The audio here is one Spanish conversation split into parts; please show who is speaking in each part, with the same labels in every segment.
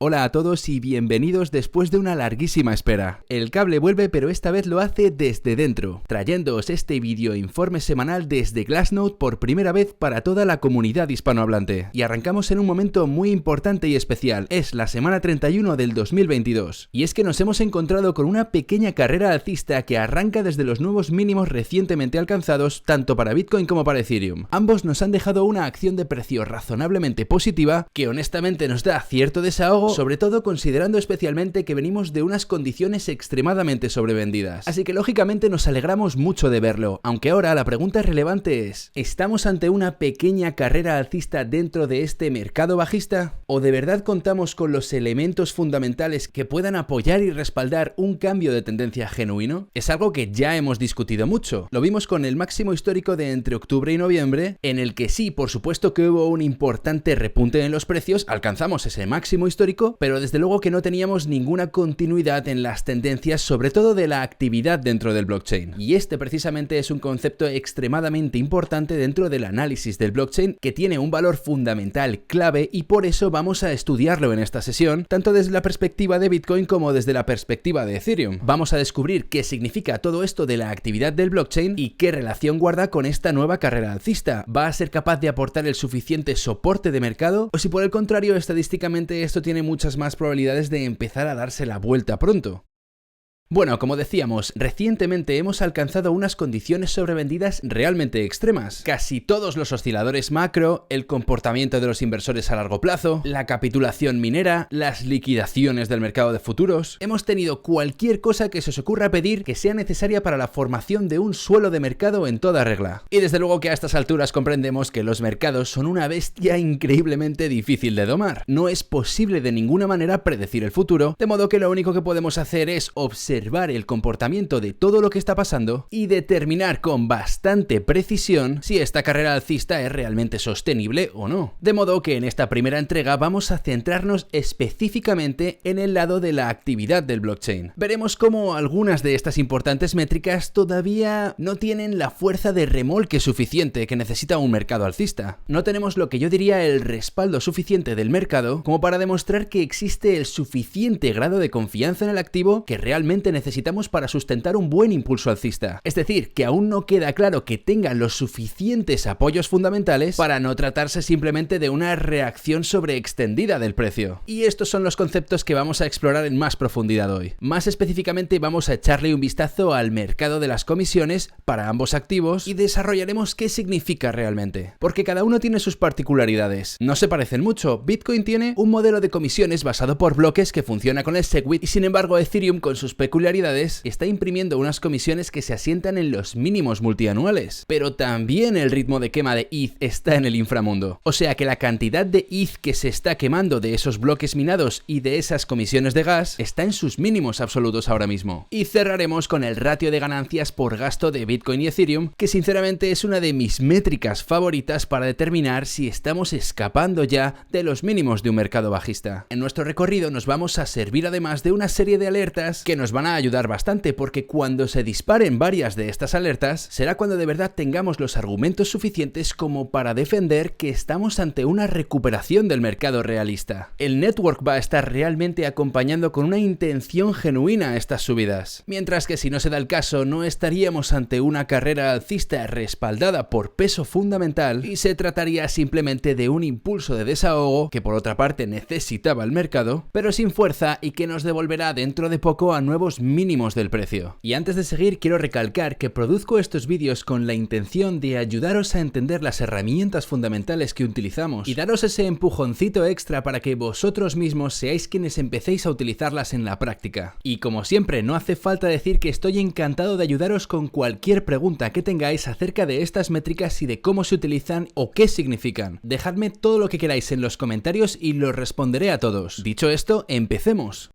Speaker 1: Hola a todos y bienvenidos después de una larguísima espera. El cable vuelve, pero esta vez lo hace desde dentro, trayéndoos este vídeo informe semanal desde Glassnode por primera vez para toda la comunidad hispanohablante. Y arrancamos en un momento muy importante y especial, es la semana 31 del 2022. Y es que nos hemos encontrado con una pequeña carrera alcista que arranca desde los nuevos mínimos recientemente alcanzados tanto para Bitcoin como para Ethereum. Ambos nos han dejado una acción de precio razonablemente positiva que honestamente nos da cierto desahogo, sobre todo considerando especialmente que venimos de unas condiciones extremadamente sobrevendidas. Así que lógicamente nos alegramos mucho de verlo, aunque ahora la pregunta relevante es: ¿estamos ante una pequeña carrera alcista dentro de este mercado bajista? ¿O de verdad contamos con los elementos fundamentales que puedan apoyar y respaldar un cambio de tendencia genuino? Es algo que ya hemos discutido mucho. Lo vimos con el máximo histórico de entre octubre y noviembre, en el que sí, por supuesto que hubo un importante repunte en los precios, alcanzamos ese máximo histórico, pero desde luego que no teníamos ninguna continuidad en las tendencias, sobre todo de la actividad dentro del blockchain. Y este precisamente es un concepto extremadamente importante dentro del análisis del blockchain, que tiene un valor fundamental clave, y por eso vamos a estudiarlo en esta sesión, tanto desde la perspectiva de Bitcoin como desde la perspectiva de Ethereum. Vamos a descubrir qué significa todo esto de la actividad del blockchain y qué relación guarda con esta nueva carrera alcista. ¿Va a ser capaz de aportar el suficiente soporte de mercado? ¿O si por el contrario, estadísticamente esto tiene muchas más probabilidades de empezar a darse la vuelta pronto? Bueno, como decíamos, recientemente hemos alcanzado unas condiciones sobrevendidas realmente extremas. Casi todos los osciladores macro, el comportamiento de los inversores a largo plazo, la capitulación minera, las liquidaciones del mercado de futuros. Hemos tenido cualquier cosa que se os ocurra pedir que sea necesaria para la formación de un suelo de mercado en toda regla. Y desde luego que a estas alturas comprendemos que los mercados son una bestia increíblemente difícil de domar. No es posible de ninguna manera predecir el futuro, de modo que lo único que podemos hacer es observar el comportamiento de todo lo que está pasando y determinar con bastante precisión si esta carrera alcista es realmente sostenible o no. De modo que en esta primera entrega vamos a centrarnos específicamente en el lado de la actividad del blockchain. Veremos cómo algunas de estas importantes métricas todavía no tienen la fuerza de remolque suficiente que necesita un mercado alcista. No tenemos lo que yo diría el respaldo suficiente del mercado como para demostrar que existe el suficiente grado de confianza en el activo que realmente necesitamos para sustentar un buen impulso alcista. Es decir, que aún no queda claro que tenga los suficientes apoyos fundamentales para no tratarse simplemente de una reacción sobreextendida del precio. Y estos son los conceptos que vamos a explorar en más profundidad hoy. Más específicamente vamos a echarle un vistazo al mercado de las comisiones para ambos activos y desarrollaremos qué significa realmente. Porque cada uno tiene sus particularidades. No se parecen mucho. Bitcoin tiene un modelo de comisiones basado por bloques que funciona con el SegWit, y sin embargo Ethereum, con sus peculiaridades, está imprimiendo unas comisiones que se asientan en los mínimos multianuales. Pero también el ritmo de quema de ETH está en el inframundo. O sea que la cantidad de ETH que se está quemando de esos bloques minados y de esas comisiones de gas está en sus mínimos absolutos ahora mismo. Y cerraremos con el ratio de ganancias por gasto de Bitcoin y Ethereum, que sinceramente es una de mis métricas favoritas para determinar si estamos escapando ya de los mínimos de un mercado bajista. En nuestro recorrido nos vamos a servir además de una serie de alertas que nos van a ayudar bastante, porque cuando se disparen varias de estas alertas será cuando de verdad tengamos los argumentos suficientes como para defender que estamos ante una recuperación del mercado realista. El network va a estar realmente acompañando con una intención genuina estas subidas, mientras que si no se da el caso no estaríamos ante una carrera alcista respaldada por peso fundamental y se trataría simplemente de un impulso de desahogo que por otra parte necesitaba el mercado, pero sin fuerza, y que nos devolverá dentro de poco a nuevos mínimos del precio. Y antes de seguir, quiero recalcar que produzco estos vídeos con la intención de ayudaros a entender las herramientas fundamentales que utilizamos y daros ese empujoncito extra para que vosotros mismos seáis quienes empecéis a utilizarlas en la práctica. Y como siempre, no hace falta decir que estoy encantado de ayudaros con cualquier pregunta que tengáis acerca de estas métricas y de cómo se utilizan o qué significan. Dejadme todo lo que queráis en los comentarios y los responderé a todos. Dicho esto, empecemos.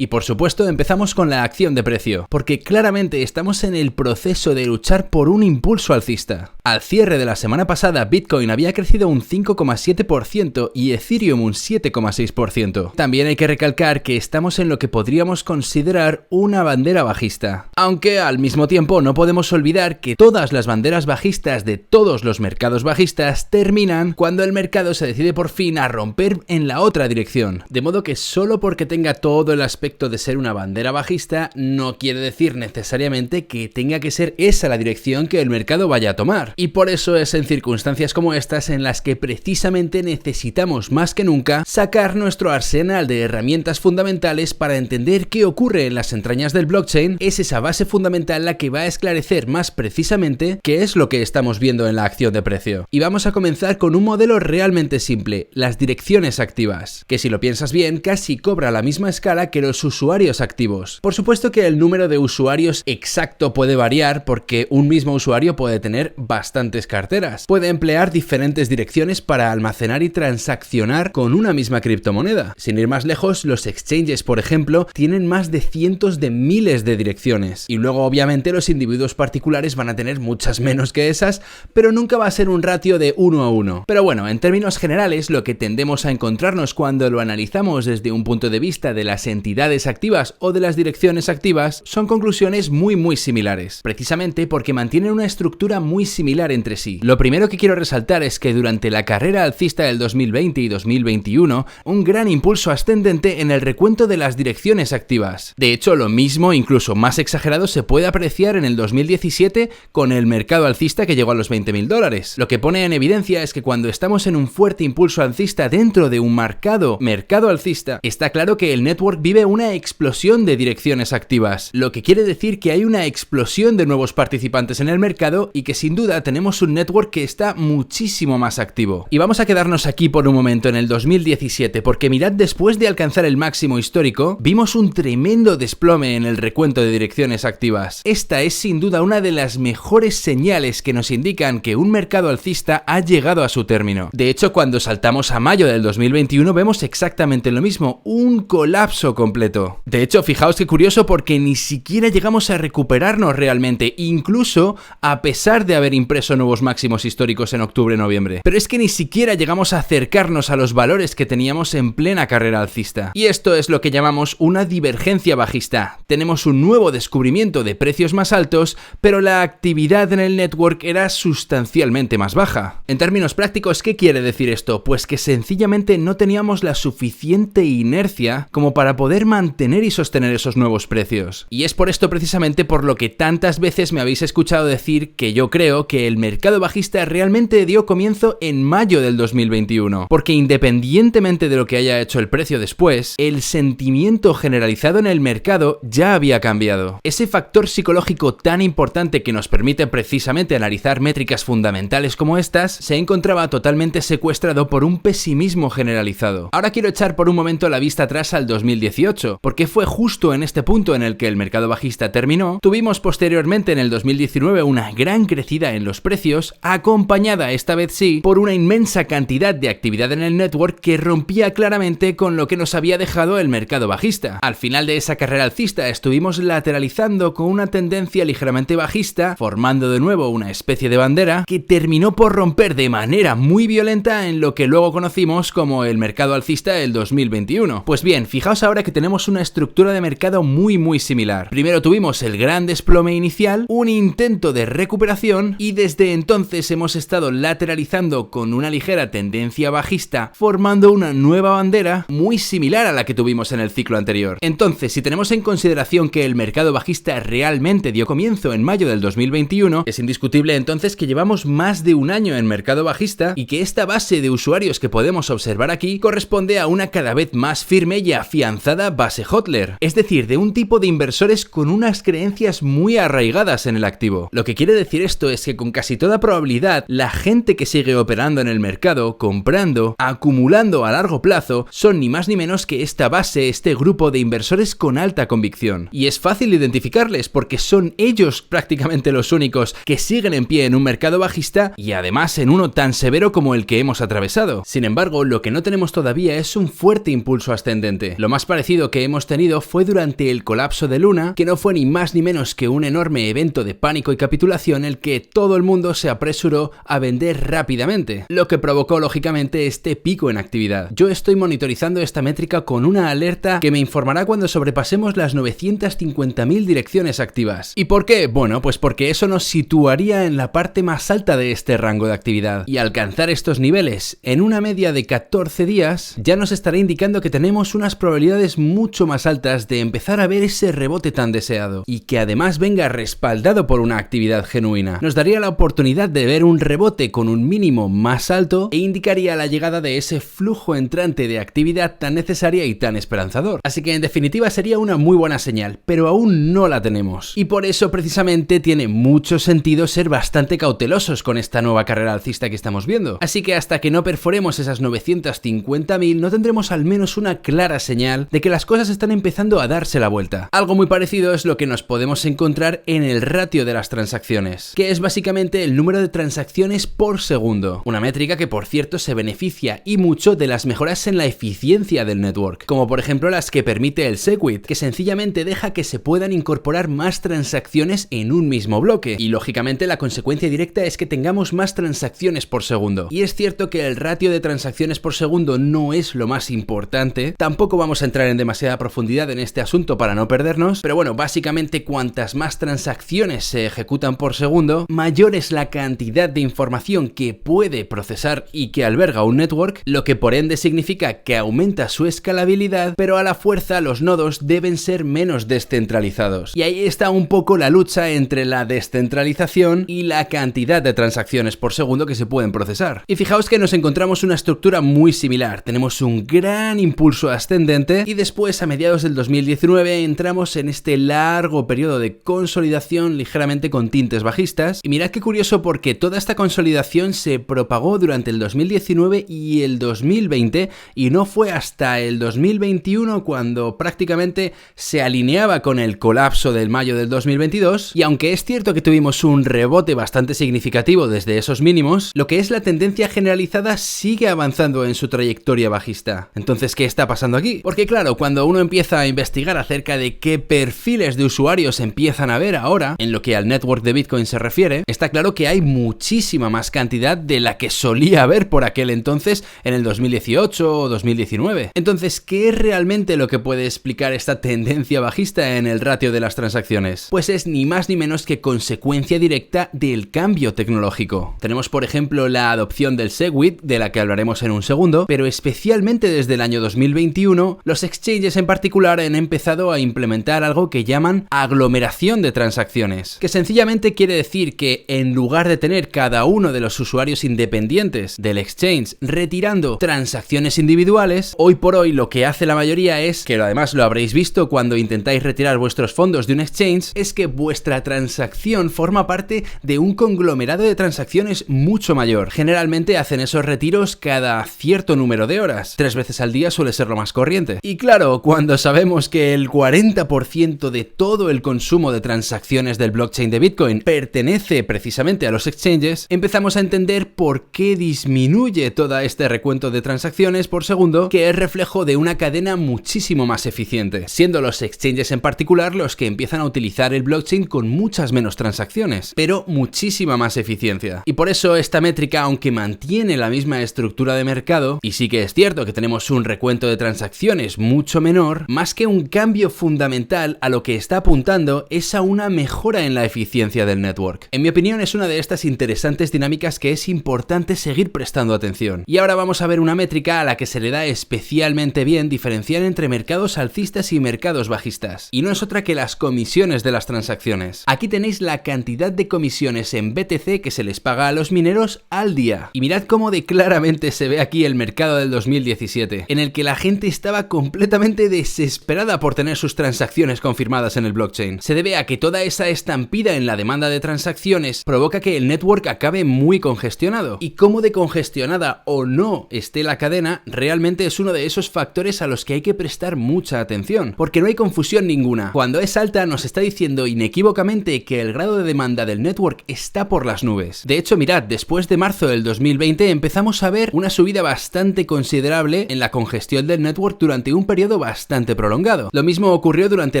Speaker 1: Y por supuesto empezamos con la acción de precio, porque claramente estamos en el proceso de luchar por un impulso alcista. Al cierre de la semana pasada, Bitcoin había crecido un 5,7% y Ethereum un 7,6%. También hay que recalcar que estamos en lo que podríamos considerar una bandera bajista. Aunque al mismo tiempo no podemos olvidar que todas las banderas bajistas de todos los mercados bajistas terminan cuando el mercado se decide por fin a romper en la otra dirección. De modo que solo porque tenga todo el aspecto de ser una bandera bajista no quiere decir necesariamente que tenga que ser esa la dirección que el mercado vaya a tomar. Y por eso es en circunstancias como estas en las que precisamente necesitamos más que nunca sacar nuestro arsenal de herramientas fundamentales para entender qué ocurre en las entrañas del blockchain. Es esa base fundamental la que va a esclarecer más precisamente qué es lo que estamos viendo en la acción de precio. Y vamos a comenzar con un modelo realmente simple, las direcciones activas, que si lo piensas bien casi cobra la misma escala que los usuarios activos. Por supuesto que el número de usuarios exacto puede variar porque un mismo usuario puede tener bastantes carteras. Puede emplear diferentes direcciones para almacenar y transaccionar con una misma criptomoneda. Sin ir más lejos, los exchanges, por ejemplo, tienen más de cientos de miles de direcciones. Y luego, obviamente, los individuos particulares van a tener muchas menos que esas, pero nunca va a ser un ratio de 1 a 1. Pero bueno, en términos generales, lo que tendemos a encontrarnos cuando lo analizamos desde un punto de vista de las entidades activas o de las direcciones activas son conclusiones muy similares, precisamente porque mantienen una estructura muy similar entre sí. Lo primero que quiero resaltar es que durante la carrera alcista del 2020 y 2021, un gran impulso ascendente en el recuento de las direcciones activas. De hecho, lo mismo, incluso más exagerado, se puede apreciar en el 2017 con el mercado alcista que llegó a los $20.000. Lo que pone en evidencia es que cuando estamos en un fuerte impulso alcista dentro de un marcado mercado alcista, está claro que el network vive una explosión de direcciones activas, lo que quiere decir que hay una explosión de nuevos participantes en el mercado y que sin duda tenemos un network que está muchísimo más activo. Y vamos a quedarnos aquí por un momento en el 2017, porque mirad, después de alcanzar el máximo histórico, vimos un tremendo desplome en el recuento de direcciones activas. Esta es sin duda una de las mejores señales que nos indican que un mercado alcista ha llegado a su término. De hecho, cuando saltamos a mayo del 2021 vemos exactamente lo mismo, un colapso completo. De hecho, fijaos qué curioso, porque ni siquiera llegamos a recuperarnos realmente, incluso a pesar de haber impreso nuevos máximos históricos en octubre-noviembre. Pero es que ni siquiera llegamos a acercarnos a los valores que teníamos en plena carrera alcista. Y esto es lo que llamamos una divergencia bajista. Tenemos un nuevo descubrimiento de precios más altos, pero la actividad en el network era sustancialmente más baja. En términos prácticos, ¿qué quiere decir esto? Pues que sencillamente no teníamos la suficiente inercia como para poder mantener y sostener esos nuevos precios. Y es por esto precisamente por lo que tantas veces me habéis escuchado decir que yo creo que el mercado bajista realmente dio comienzo en mayo del 2021, porque independientemente de lo que haya hecho el precio después, el sentimiento generalizado en el mercado ya había cambiado. Ese factor psicológico tan importante que nos permite precisamente analizar métricas fundamentales como estas, se encontraba totalmente secuestrado por un pesimismo generalizado. Ahora quiero echar por un momento la vista atrás al 2018, porque fue justo en este punto en el que el mercado bajista terminó. Tuvimos posteriormente en el 2019 una gran crecida en los precios, acompañada esta vez sí por una inmensa cantidad de actividad en el network que rompía claramente con lo que nos había dejado el mercado bajista. Al final de esa carrera alcista estuvimos lateralizando con una tendencia ligeramente bajista, formando de nuevo una especie de bandera que terminó por romper de manera muy violenta en lo que luego conocimos como el mercado alcista del 2021. Pues bien, fijaos ahora que tenemos una estructura de mercado muy similar. Primero tuvimos el gran desplome inicial, un intento de recuperación y desde entonces hemos estado lateralizando con una ligera tendencia bajista, formando una nueva bandera muy similar a la que tuvimos en el ciclo anterior. Entonces, si tenemos en consideración que el mercado bajista realmente dio comienzo en mayo del 2021, es indiscutible entonces que llevamos más de un año en mercado bajista y que esta base de usuarios que podemos observar aquí corresponde a una cada vez más firme y afianzada base hodler, es decir, de un tipo de inversores con unas creencias muy arraigadas en el activo. Lo que quiere decir esto es que con casi toda probabilidad la gente que sigue operando en el mercado, comprando, acumulando a largo plazo, son ni más ni menos que esta base, este grupo de inversores con alta convicción. Y es fácil identificarles porque son ellos prácticamente los únicos que siguen en pie en un mercado bajista y además en uno tan severo como el que hemos atravesado. Sin embargo, lo que no tenemos todavía es un fuerte impulso ascendente. Lo más parecido parecido que hemos tenido fue durante el colapso de Luna, que no fue ni más ni menos que un enorme evento de pánico y capitulación en el que todo el mundo se apresuró a vender rápidamente, lo que provocó lógicamente este pico en actividad. Yo estoy monitorizando esta métrica con una alerta que me informará cuando sobrepasemos las 950.000 direcciones activas. ¿Y por qué? Bueno, pues porque eso nos situaría en la parte más alta de este rango de actividad, y alcanzar estos niveles en una media de 14 días ya nos estará indicando que tenemos unas probabilidades mucho más altas de empezar a ver ese rebote tan deseado, y que además venga respaldado por una actividad genuina. Nos daría la oportunidad de ver un rebote con un mínimo más alto e indicaría la llegada de ese flujo entrante de actividad tan necesaria y tan esperanzador. Así que en definitiva sería una muy buena señal, pero aún no la tenemos. Y por eso precisamente tiene mucho sentido ser bastante cautelosos con esta nueva carrera alcista que estamos viendo. Así que hasta que no perforemos esas 950.000 no tendremos al menos una clara señal de que las cosas están empezando a darse la vuelta. Algo muy parecido es lo que nos podemos encontrar en el ratio de las transacciones, que es básicamente el número de transacciones por segundo. Una métrica que por cierto se beneficia y mucho de las mejoras en la eficiencia del network, como por ejemplo las que permite el Segwit, que sencillamente deja que se puedan incorporar más transacciones en un mismo bloque, y lógicamente la consecuencia directa es que tengamos más transacciones por segundo. Y es cierto que el ratio de transacciones por segundo no es lo más importante, tampoco vamos a entrar en demasiada profundidad en este asunto para no perdernos, pero bueno, básicamente cuantas más transacciones se ejecutan por segundo, mayor es la cantidad de información que puede procesar y que alberga un network, lo que por ende significa que aumenta su escalabilidad, pero a la fuerza los nodos deben ser menos descentralizados. Y ahí está un poco la lucha entre la descentralización y la cantidad de transacciones por segundo que se pueden procesar. Y fijaos que nos encontramos una estructura muy similar. Tenemos un gran impulso ascendente y después a mediados del 2019 entramos en este largo periodo de consolidación ligeramente con tintes bajistas. Y mirad qué curioso, porque toda esta consolidación se propagó durante el 2019 y el 2020, y no fue hasta el 2021 cuando prácticamente se alineaba con el colapso del mayo del 2022. Y aunque es cierto que tuvimos un rebote bastante significativo desde esos mínimos, lo que es la tendencia generalizada sigue avanzando en su trayectoria bajista. Entonces, ¿qué está pasando aquí? Porque claro, cuando uno empieza a investigar acerca de qué perfiles de usuarios empiezan a ver ahora, en lo que al network de Bitcoin se refiere, está claro que hay muchísima más cantidad de la que solía haber por aquel entonces en el 2018 o 2019. Entonces, ¿qué es realmente lo que puede explicar esta tendencia bajista en el ratio de las transacciones? Pues es ni más ni menos que consecuencia directa del cambio tecnológico. Tenemos por ejemplo la adopción del Segwit, de la que hablaremos en un segundo, pero especialmente desde el año 2021, los exchanges en particular han empezado a implementar algo que llaman aglomeración de transacciones, que sencillamente quiere decir que en lugar de tener cada uno de los usuarios independientes del exchange retirando transacciones individuales, hoy por hoy lo que hace la mayoría es, que además lo habréis visto cuando intentáis retirar vuestros fondos de un exchange, es que vuestra transacción forma parte de un conglomerado de transacciones mucho mayor. Generalmente hacen esos retiros cada cierto número de horas, 3 veces al día suele ser lo más corriente. Y claro, cuando sabemos que el 40% de todo el consumo de transacciones del blockchain de Bitcoin pertenece precisamente a los exchanges, empezamos a entender por qué disminuye todo este recuento de transacciones por segundo, que es reflejo de una cadena muchísimo más eficiente, siendo los exchanges en particular los que empiezan a utilizar el blockchain con muchas menos transacciones, pero muchísima más eficiencia. Y por eso esta métrica, aunque mantiene la misma estructura de mercado, y sí que es cierto que tenemos un recuento de transacciones mucho menor, más que un cambio fundamental, a lo que está apuntando es a una mejora en la eficiencia del network. En mi opinión, es una de estas interesantes dinámicas que es importante seguir prestando atención. Y ahora vamos a ver una métrica a la que se le da especialmente bien diferenciar entre mercados alcistas y mercados bajistas, y no es otra que las comisiones de las transacciones. Aquí tenéis la cantidad de comisiones en BTC que se les paga a los mineros al día. Y mirad cómo de claramente se ve aquí el mercado del 2017, en el que la gente estaba completamente desesperada por tener sus transacciones confirmadas en el blockchain. Se debe a que toda esa estampida en la demanda de transacciones provoca que el network acabe muy congestionado. Y cómo de congestionada o no esté la cadena, realmente es uno de esos factores a los que hay que prestar mucha atención, porque no hay confusión ninguna. Cuando es alta nos está diciendo inequívocamente que el grado de demanda del network está por las nubes. De hecho, mirad, después de marzo del 2020 empezamos a ver una subida bastante considerable en la congestión del network durante un periodo periodo bastante prolongado. Lo mismo ocurrió durante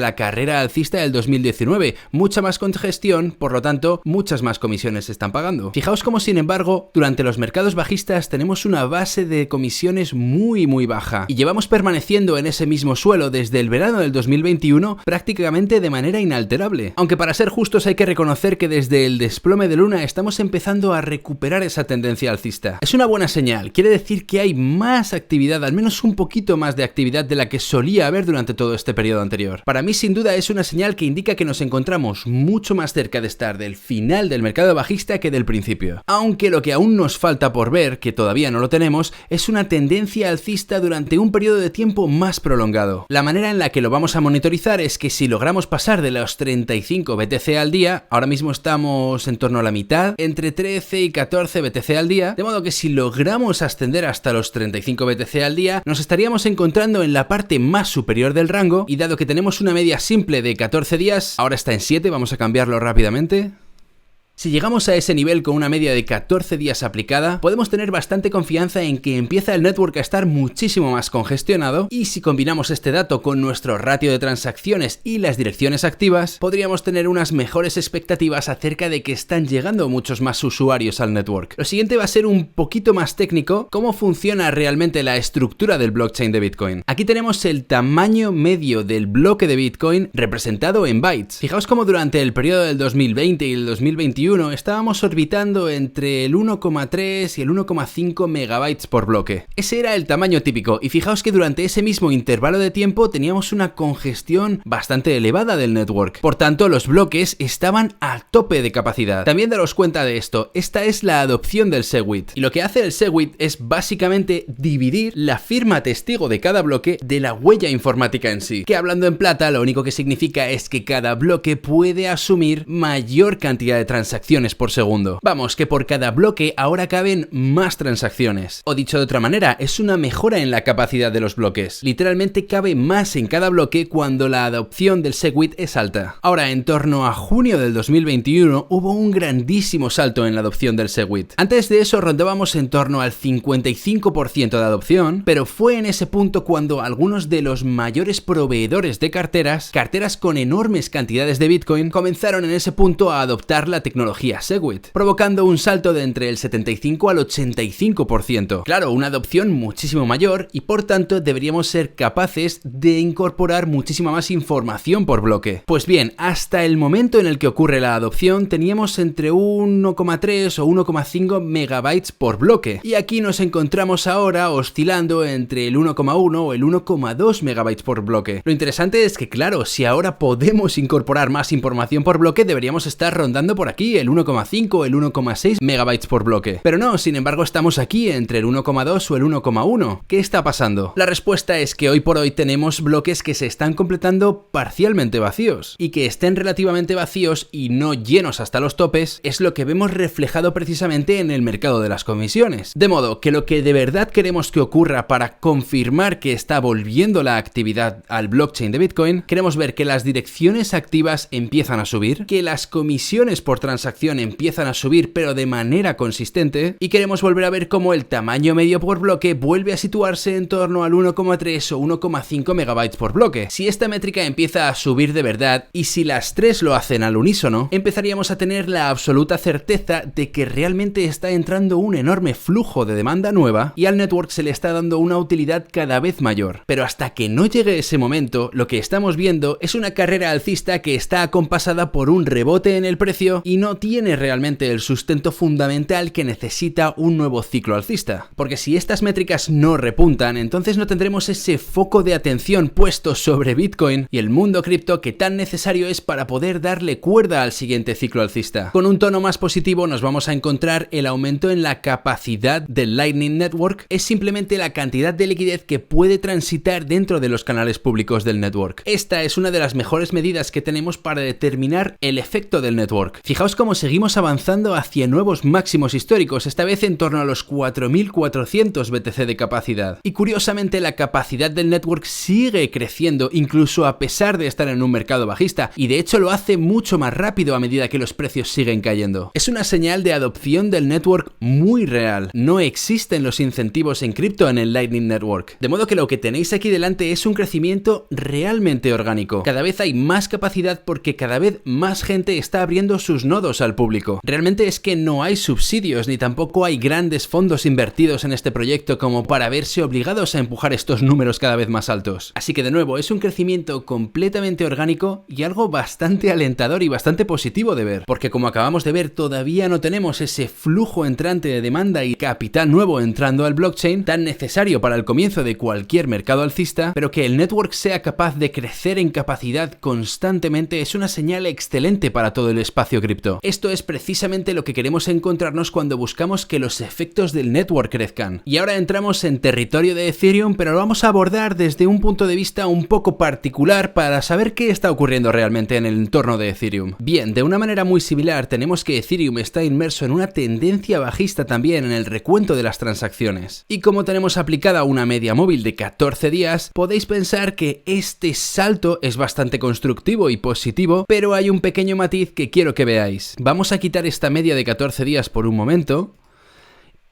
Speaker 1: la carrera alcista del 2019, mucha más congestión, por lo tanto, muchas más comisiones se están pagando. Fijaos cómo, sin embargo, durante los mercados bajistas tenemos una base de comisiones muy baja y llevamos permaneciendo en ese mismo suelo desde el verano del 2021 prácticamente de manera inalterable. Aunque para ser justos hay que reconocer que desde el desplome de Luna estamos empezando a recuperar esa tendencia alcista. Es una buena señal, quiere decir que hay más actividad, al menos un poquito más de actividad de la que solía haber durante todo este periodo anterior. Para mí, sin duda, es una señal que indica que nos encontramos mucho más cerca de estar del final del mercado bajista que del principio. Aunque lo que aún nos falta por ver, que todavía no lo tenemos, es una tendencia alcista durante un periodo de tiempo más prolongado. La manera en la que lo vamos a monitorizar es que si logramos pasar de los 35 BTC al día, ahora mismo estamos en torno a la mitad, entre 13 y 14 BTC al día, de modo que si logramos ascender hasta los 35 BTC al día, nos estaríamos encontrando en la parte más superior del rango, y dado que tenemos una media simple de 14 días, ahora está en 7, vamos a cambiarlo rápidamente. Si llegamos a ese nivel con una media de 14 días aplicada, podemos tener bastante confianza en que empieza el network a estar muchísimo más congestionado, y si combinamos este dato con nuestro ratio de transacciones y las direcciones activas, podríamos tener unas mejores expectativas acerca de que están llegando muchos más usuarios al network. Lo siguiente va a ser un poquito más técnico, cómo funciona realmente la estructura del blockchain de Bitcoin. Aquí tenemos el tamaño medio del bloque de Bitcoin representado en bytes. Fijaos cómo durante el periodo del 2020 y el 2021 estábamos orbitando entre el 1,3 y el 1,5 megabytes por bloque. Ese era el tamaño típico, y fijaos que durante ese mismo intervalo de tiempo teníamos una congestión bastante elevada del network. Por tanto, los bloques estaban a tope de capacidad. También daros cuenta de esto, esta es la adopción del SegWit, y lo que hace el SegWit es básicamente dividir la firma testigo de cada bloque de la huella informática en sí, que hablando en plata lo único que significa es que cada bloque puede asumir mayor cantidad de transacciones por segundo. Vamos, que por cada bloque ahora caben más transacciones. O dicho de otra manera, es una mejora en la capacidad de los bloques. Literalmente cabe más en cada bloque cuando la adopción del SegWit es alta. Ahora, en torno a junio del 2021 hubo un grandísimo salto en la adopción del SegWit. Antes de eso rondábamos en torno al 55% de adopción, pero fue en ese punto cuando algunos de los mayores proveedores de carteras con enormes cantidades de Bitcoin, comenzaron en ese punto a adoptar la tecnología SegWit, provocando un salto de entre el 75 al 85%. Claro, una adopción muchísimo mayor, y por tanto deberíamos ser capaces de incorporar muchísima más información por bloque. Pues bien, hasta el momento en el que ocurre la adopción teníamos entre 1,3 o 1,5 megabytes por bloque, y aquí nos encontramos ahora oscilando entre el 1,1 o el 1,2 megabytes por bloque. Lo interesante es que, claro, si ahora podemos incorporar más información por bloque, deberíamos estar rondando por aquí el 1,5 o el 1,6 megabytes por bloque. Pero no, sin embargo estamos aquí entre el 1,2 o el 1,1. ¿Qué está pasando? La respuesta es que hoy por hoy tenemos bloques que se están completando parcialmente vacíos, y que estén relativamente vacíos y no llenos hasta los topes es lo que vemos reflejado precisamente en el mercado de las comisiones. De modo que lo que de verdad queremos que ocurra para confirmar que está volviendo la actividad al blockchain de Bitcoin, queremos ver que las direcciones activas empiezan a subir, que las comisiones por transacción empiezan a subir pero de manera consistente, y queremos volver a ver cómo el tamaño medio por bloque vuelve a situarse en torno al 1,3 o 1,5 megabytes por bloque. Si esta métrica empieza a subir de verdad, y si las tres lo hacen al unísono, empezaríamos a tener la absoluta certeza de que realmente está entrando un enorme flujo de demanda nueva y al network se le está dando una utilidad cada vez mayor. Pero hasta que no llegue ese momento, lo que estamos viendo es una carrera alcista que está acompasada por un rebote en el precio y no tiene realmente el sustento fundamental que necesita un nuevo ciclo alcista. Porque si estas métricas no repuntan, entonces no tendremos ese foco de atención puesto sobre Bitcoin y el mundo cripto que tan necesario es para poder darle cuerda al siguiente ciclo alcista. Con un tono más positivo nos vamos a encontrar el aumento en la capacidad del Lightning Network, es simplemente la cantidad de liquidez que puede transitar dentro de los canales públicos del network. Esta es una de las mejores medidas que tenemos para determinar el efecto del network. Fijaos cómo seguimos avanzando hacia nuevos máximos históricos, esta vez en torno a los 4400 BTC de capacidad. Y curiosamente la capacidad del network sigue creciendo incluso a pesar de estar en un mercado bajista, y de hecho lo hace mucho más rápido a medida que los precios siguen cayendo. Es una señal de adopción del network muy real. No existen los incentivos en cripto en el Lightning Network. De modo que lo que tenéis aquí delante es un crecimiento realmente orgánico. Cada vez hay más capacidad porque cada vez más gente está abriendo sus nodos al público. Realmente es que no hay subsidios ni tampoco hay grandes fondos invertidos en este proyecto como para verse obligados a empujar estos números cada vez más altos. Así que de nuevo es un crecimiento completamente orgánico y algo bastante alentador y bastante positivo de ver, porque como acabamos de ver todavía no tenemos ese flujo entrante de demanda y capital nuevo entrando al blockchain tan necesario para el comienzo de cualquier mercado alcista, pero que el network sea capaz de crecer en capacidad constantemente es una señal excelente para todo el espacio cripto. Esto es precisamente lo que queremos encontrarnos cuando buscamos que los efectos del network crezcan. Y ahora entramos en territorio de Ethereum, pero lo vamos a abordar desde un punto de vista un poco particular para saber qué está ocurriendo realmente en el entorno de Ethereum. Bien, de una manera muy similar tenemos que Ethereum está inmerso en una tendencia bajista también en el recuento de las transacciones. Y como tenemos aplicada una media móvil de 14 días, podéis pensar que este salto es bastante constructivo y positivo, pero hay un pequeño matiz que quiero que veáis. Vamos a quitar esta media de 14 días por un momento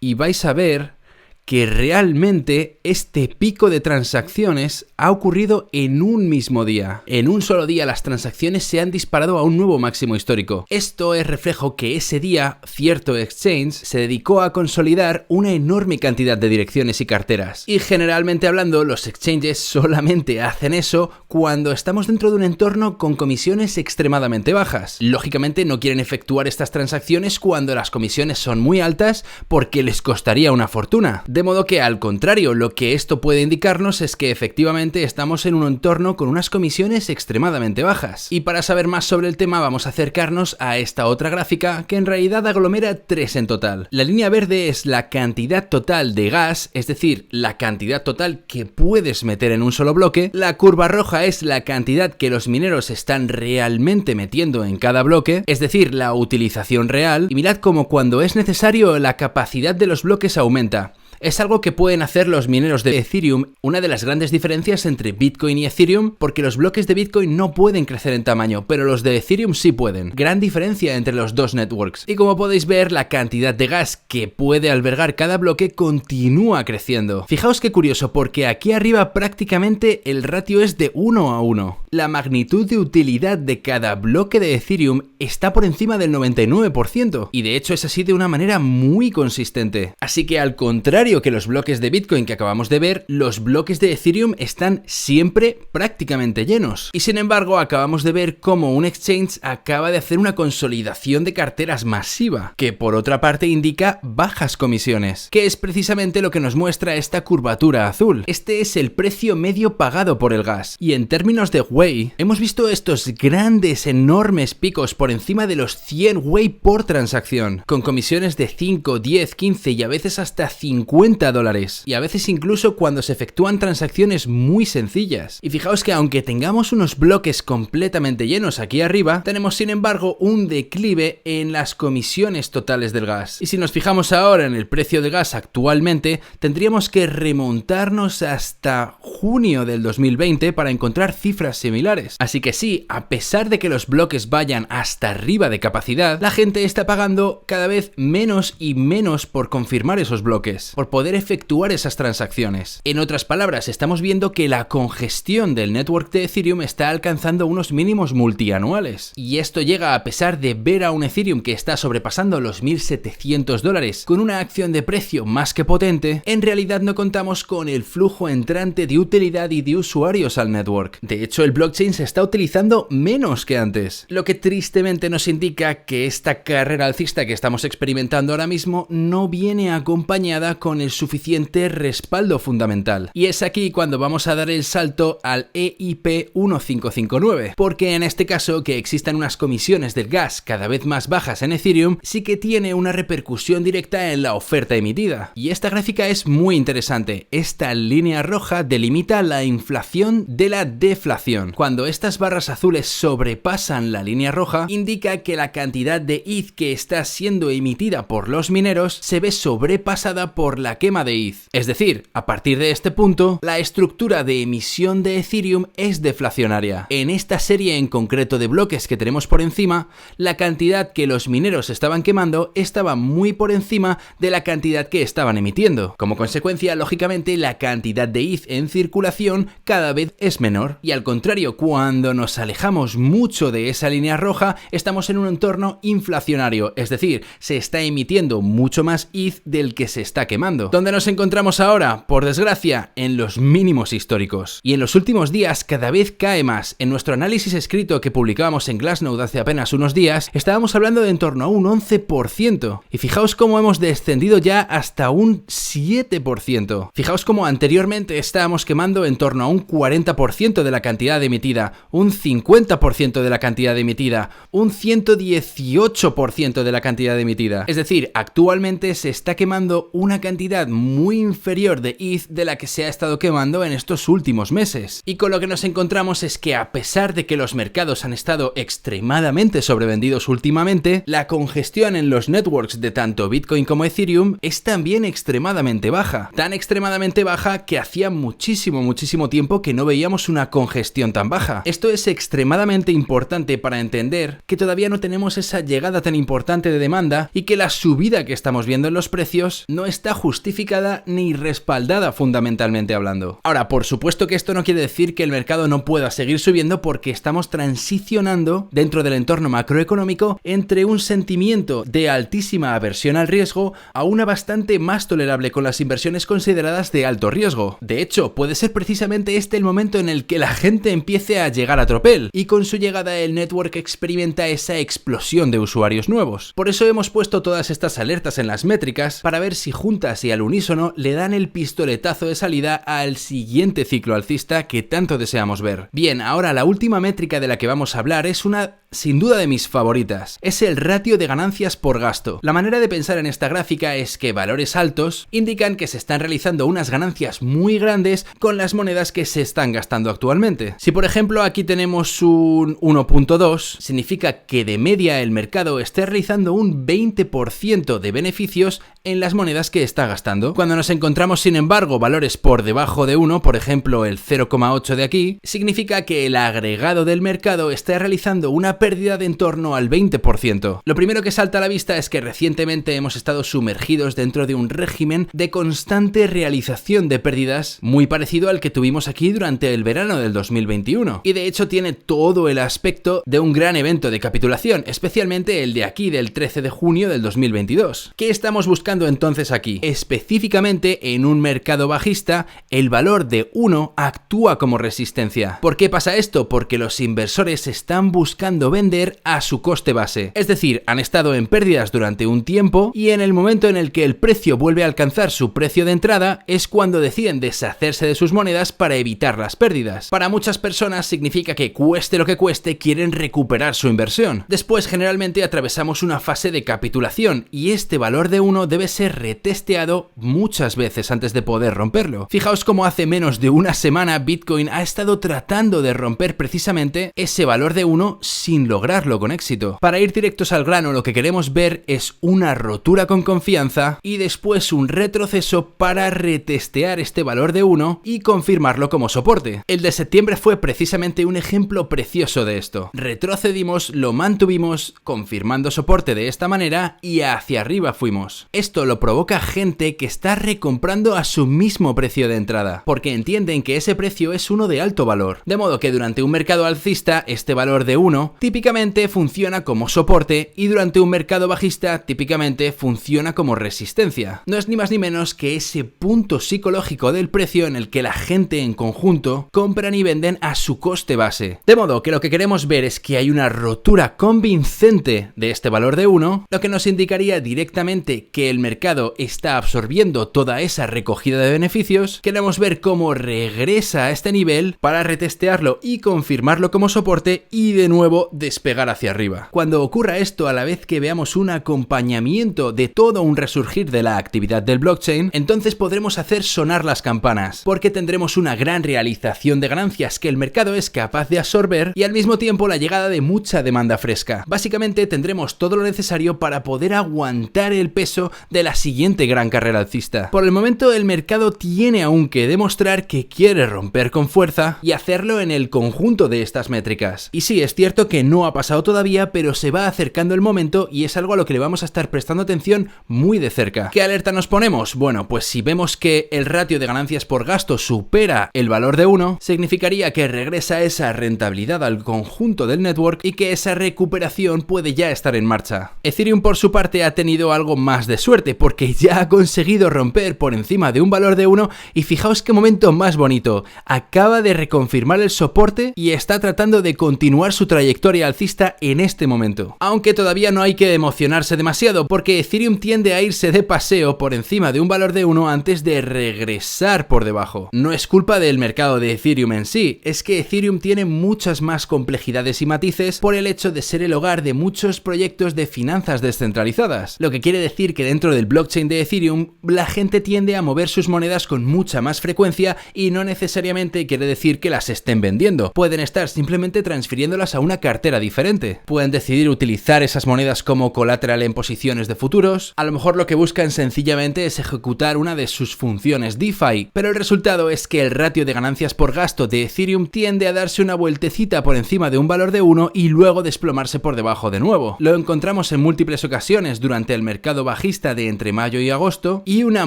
Speaker 1: y vais a ver que realmente este pico de transacciones ha ocurrido en un mismo día. En un solo día las transacciones se han disparado a un nuevo máximo histórico. Esto es reflejo que ese día cierto exchange se dedicó a consolidar una enorme cantidad de direcciones y carteras. Y generalmente hablando, los exchanges solamente hacen eso cuando estamos dentro de un entorno con comisiones extremadamente bajas. Lógicamente no quieren efectuar estas transacciones cuando las comisiones son muy altas porque les costaría una fortuna. De modo que al contrario, lo que esto puede indicarnos es que efectivamente estamos en un entorno con unas comisiones extremadamente bajas. Y para saber más sobre el tema vamos a acercarnos a esta otra gráfica que en realidad aglomera 3 en total. La línea verde es la cantidad total de gas, es decir, la cantidad total que puedes meter en un solo bloque. La curva roja es la cantidad que los mineros están realmente metiendo en cada bloque, es decir, la utilización real. Y mirad cómo cuando es necesario la capacidad de los bloques aumenta. Es algo que pueden hacer los mineros de Ethereum, una de las grandes diferencias entre Bitcoin y Ethereum, porque los bloques de Bitcoin no pueden crecer en tamaño, pero los de Ethereum sí pueden. Gran diferencia entre los dos networks. Y como podéis ver, la cantidad de gas que puede albergar cada bloque continúa creciendo. Fijaos qué curioso, porque aquí arriba prácticamente el ratio es de 1:1. La magnitud de utilidad de cada bloque de Ethereum está por encima del 99%, y de hecho es así de una manera muy consistente. Así que al contrario que los bloques de Bitcoin que acabamos de ver, los bloques de Ethereum están siempre prácticamente llenos. Y sin embargo, acabamos de ver cómo un exchange acaba de hacer una consolidación de carteras masiva, que por otra parte indica bajas comisiones, que es precisamente lo que nos muestra esta curvatura azul. Este es el precio medio pagado por el gas. Y en términos de Wei, hemos visto estos grandes, enormes picos por encima de los 100 Wei por transacción, con comisiones de 5, 10, 15 y a veces hasta 50 $50, y a veces incluso cuando se efectúan transacciones muy sencillas. Y fijaos que aunque tengamos unos bloques completamente llenos aquí arriba, tenemos sin embargo un declive en las comisiones totales del gas. Y si nos fijamos ahora en el precio del gas actualmente, tendríamos que remontarnos hasta junio del 2020 para encontrar cifras similares. Así que sí, a pesar de que los bloques vayan hasta arriba de capacidad, la gente está pagando cada vez menos y menos por confirmar esos bloques, por poder efectuar esas transacciones. En otras palabras, estamos viendo que la congestión del network de Ethereum está alcanzando unos mínimos multianuales. Y esto llega a pesar de ver a un Ethereum que está sobrepasando los $1.700 con una acción de precio más que potente. En realidad no contamos con el flujo entrante de utilidad y de usuarios al network. De hecho, el blockchain se está utilizando menos que antes, lo que tristemente nos indica que esta carrera alcista que estamos experimentando ahora mismo no viene acompañada con con el suficiente respaldo fundamental. Y es aquí cuando vamos a dar el salto al EIP 1559, porque en este caso que existan unas comisiones del gas cada vez más bajas en Ethereum sí que tiene una repercusión directa en la oferta emitida. Y esta gráfica es muy interesante. Esta línea roja delimita la inflación de la deflación. Cuando estas barras azules sobrepasan la línea roja, indica que la cantidad de ETH que está siendo emitida por los mineros se ve sobrepasada por la quema de ETH. Es decir, a partir de este punto, la estructura de emisión de Ethereum es deflacionaria. En esta serie en concreto de bloques que tenemos por encima, la cantidad que los mineros estaban quemando estaba muy por encima de la cantidad que estaban emitiendo. Como consecuencia, lógicamente, la cantidad de ETH en circulación cada vez es menor. Y al contrario, cuando nos alejamos mucho de esa línea roja, estamos en un entorno inflacionario, es decir, se está emitiendo mucho más ETH del que se está quemando. ¿Dónde nos encontramos ahora? Por desgracia, en los mínimos históricos. Y en los últimos días cada vez cae más. En nuestro análisis escrito que publicábamos en Glassnode hace apenas unos días, estábamos hablando de en torno a un 11%. Y fijaos cómo hemos descendido ya hasta un 7%. Fijaos cómo anteriormente estábamos quemando en torno a un 40% de la cantidad emitida, un 50% de la cantidad emitida, un 118% de la cantidad emitida. Es decir, actualmente se está quemando una cantidad muy inferior de ETH de la que se ha estado quemando en estos últimos meses. Y con lo que nos encontramos es que a pesar de que los mercados han estado extremadamente sobrevendidos últimamente, la congestión en los networks de tanto Bitcoin como Ethereum es también extremadamente baja. Tan extremadamente baja que hacía muchísimo tiempo que no veíamos una congestión tan baja. Esto es extremadamente importante para entender que todavía no tenemos esa llegada tan importante de demanda y que la subida que estamos viendo en los precios no está justificada ni respaldada fundamentalmente hablando. Ahora, por supuesto que esto no quiere decir que el mercado no pueda seguir subiendo, porque estamos transicionando dentro del entorno macroeconómico entre un sentimiento de altísima aversión al riesgo a una bastante más tolerable con las inversiones consideradas de alto riesgo. De hecho, puede ser precisamente este el momento en el que la gente empiece a llegar a tropel, y con su llegada el network experimenta esa explosión de usuarios nuevos. Por eso hemos puesto todas estas alertas en las métricas para ver si juntas y al unísono le dan el pistoletazo de salida al siguiente ciclo alcista que tanto deseamos ver. Bien, ahora la última métrica de la que vamos a hablar es una sin duda de mis favoritas. Es el ratio de ganancias por gasto. La manera de pensar en esta gráfica es que valores altos indican que se están realizando unas ganancias muy grandes con las monedas que se están gastando actualmente. Si por ejemplo aquí tenemos un 1.2, significa que de media el mercado esté realizando un 20% de beneficios en las monedas que está gastando. Cuando nos encontramos sin embargo valores por debajo de 1, por ejemplo el 0,8 de aquí, significa que el agregado del mercado está realizando una pérdida de en torno al 20%. Lo primero que salta a la vista es que recientemente hemos estado sumergidos dentro de un régimen de constante realización de pérdidas muy parecido al que tuvimos aquí durante el verano del 2021. Y de hecho tiene todo el aspecto de un gran evento de capitulación, especialmente el de aquí del 13 de junio del 2022. ¿Qué estamos buscando entonces aquí? Específicamente en un mercado bajista, el valor de 1 actúa como resistencia. ¿Por qué pasa esto? Porque los inversores están buscando vender a su coste base. Es decir, han estado en pérdidas durante un tiempo y en el momento en el que el precio vuelve a alcanzar su precio de entrada es cuando deciden deshacerse de sus monedas para evitar las pérdidas. Para muchas personas significa que cueste lo que cueste quieren recuperar su inversión. Después generalmente atravesamos una fase de capitulación y este valor de 1 debe ser retesteado muchas veces antes de poder romperlo. Fijaos cómo hace menos de una semana Bitcoin ha estado tratando de romper precisamente ese valor de 1 sin lograrlo con éxito. Para ir directos al grano, lo que queremos ver es una rotura con confianza y después un retroceso para retestear este valor de 1 y confirmarlo como soporte. El de septiembre fue precisamente un ejemplo precioso de esto. Retrocedimos, lo mantuvimos, confirmando soporte de esta manera y hacia arriba fuimos. Esto lo provoca gente que está recomprando a su mismo precio de entrada, porque entienden que ese precio es uno de alto valor. De modo que durante un mercado alcista, este valor de 1 típicamente funciona como soporte y durante un mercado bajista típicamente funciona como resistencia. No es ni más ni menos que ese punto psicológico del precio en el que la gente en conjunto compran y venden a su coste base. De modo que lo que queremos ver es que hay una rotura convincente de este valor de 1, lo que nos indicaría directamente que el mercado está absorbiendo toda esa recogida de beneficios. Queremos ver cómo regresa a este nivel para retestearlo y confirmarlo como soporte y de nuevo despegar hacia arriba. Cuando ocurra esto, a la vez que veamos un acompañamiento de todo un resurgir de la actividad del blockchain, entonces podremos hacer sonar las campanas, porque tendremos una gran realización de ganancias que el mercado es capaz de absorber y al mismo tiempo la llegada de mucha demanda fresca. Básicamente tendremos todo lo necesario para poder aguantar el peso de la siguiente gran carrera alcista. Por el momento el mercado tiene aún que demostrar que quiere romper con fuerza y hacerlo en el conjunto de estas métricas. Y sí, es cierto que no ha pasado todavía, pero se va acercando el momento y es algo a lo que le vamos a estar prestando atención muy de cerca. ¿Qué alerta nos ponemos? Bueno, pues si vemos que el ratio de ganancias por gasto supera el valor de 1, significaría que regresa esa rentabilidad al conjunto del network y que esa recuperación puede ya estar en marcha. Ethereum por su parte ha tenido algo más de suerte porque ya ha conseguido romper por encima de un valor de 1 y fijaos qué momento más bonito. Acaba de reconfirmar el soporte y está tratando de continuar su trayectoria alcista en este momento. Aunque todavía no hay que emocionarse demasiado porque Ethereum tiende a irse de paseo por encima de un valor de 1 antes de regresar por debajo. No es culpa del mercado de Ethereum en sí, es que Ethereum tiene muchas más complejidades y matices por el hecho de ser el hogar de muchos proyectos de finanzas descentralizadas, lo que quiere decir que dentro del blockchain de Ethereum la gente tiende a mover sus monedas con mucha más frecuencia y no necesariamente quiere decir que las estén vendiendo, pueden estar simplemente transfiriéndolas a una cartera diferente, pueden decidir utilizar esas monedas como colateral en posiciones de futuros, a lo mejor lo que buscan sencillamente es ejecutar una de sus funciones DeFi, pero el resultado es que el ratio de ganancias por gasto de Ethereum tiende a darse una vueltecita por encima de un valor de 1 y luego desplomarse por debajo de nuevo. Lo encontramos en múltiples ocasiones durante el mercado bajista de entre mayo y agosto y una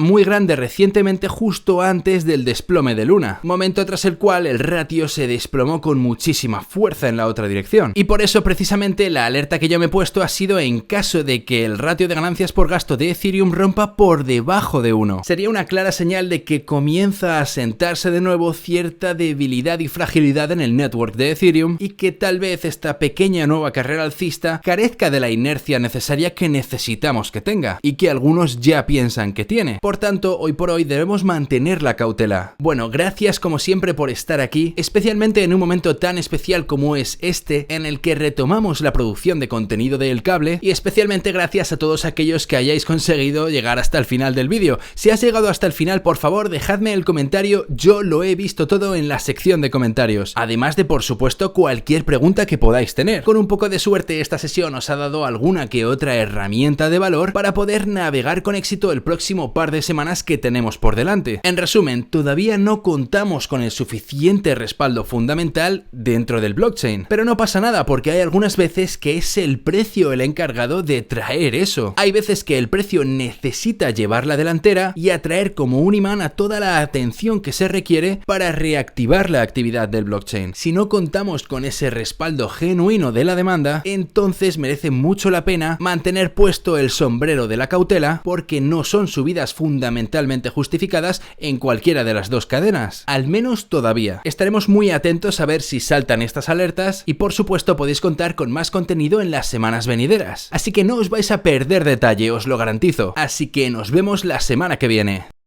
Speaker 1: muy grande recientemente justo antes del desplome de Luna, momento tras el cual el ratio se desplomó con muchísima fuerza en la otra dirección. Y por eso precisamente la alerta que yo me he puesto ha sido en caso de que el ratio de ganancias por gasto de Ethereum rompa por debajo de 1. Sería una clara señal de que comienza a sentarse de nuevo cierta debilidad y fragilidad en el network de Ethereum y que tal vez esta pequeña nueva carrera alcista carezca de la inercia necesaria que necesitamos que tenga y que algunos ya piensan que tiene. Por tanto, hoy por hoy debemos mantener la cautela. Bueno, gracias como siempre por estar aquí, especialmente en un momento tan especial como es este, en el que retomamos la producción de contenido del cable, y especialmente gracias a todos aquellos que hayáis conseguido llegar hasta el final del vídeo. Si has llegado hasta el final, por favor, dejadme el comentario, yo lo he visto todo en la sección de comentarios. Además de, por supuesto, cualquier pregunta que podáis tener. Con un poco de suerte, esta sesión os ha dado alguna que otra herramienta de valor para poder navegar con éxito el próximo par de semanas que tenemos por delante. En resumen, todavía no contamos con el suficiente respaldo fundamental dentro del blockchain, pero no pasa nada porque hay algunas veces que es el precio el encargado de traer eso. Hay veces que el precio necesita llevar la delantera y atraer como un imán a toda la atención que se requiere para reactivar la actividad del blockchain. Si no contamos con ese respaldo genuino de la demanda, entonces merece mucho la pena mantener puesto el sombrero de la cautela porque no son subidas fundamentalmente justificadas en cualquiera de las dos cadenas, al menos todavía. Estaremos muy atentos a ver si saltan estas alertas y por supuesto podéis contar con más contenido en las semanas venideras, así que no os vais a perder detalle, os lo garantizo. Así que nos vemos la semana que viene.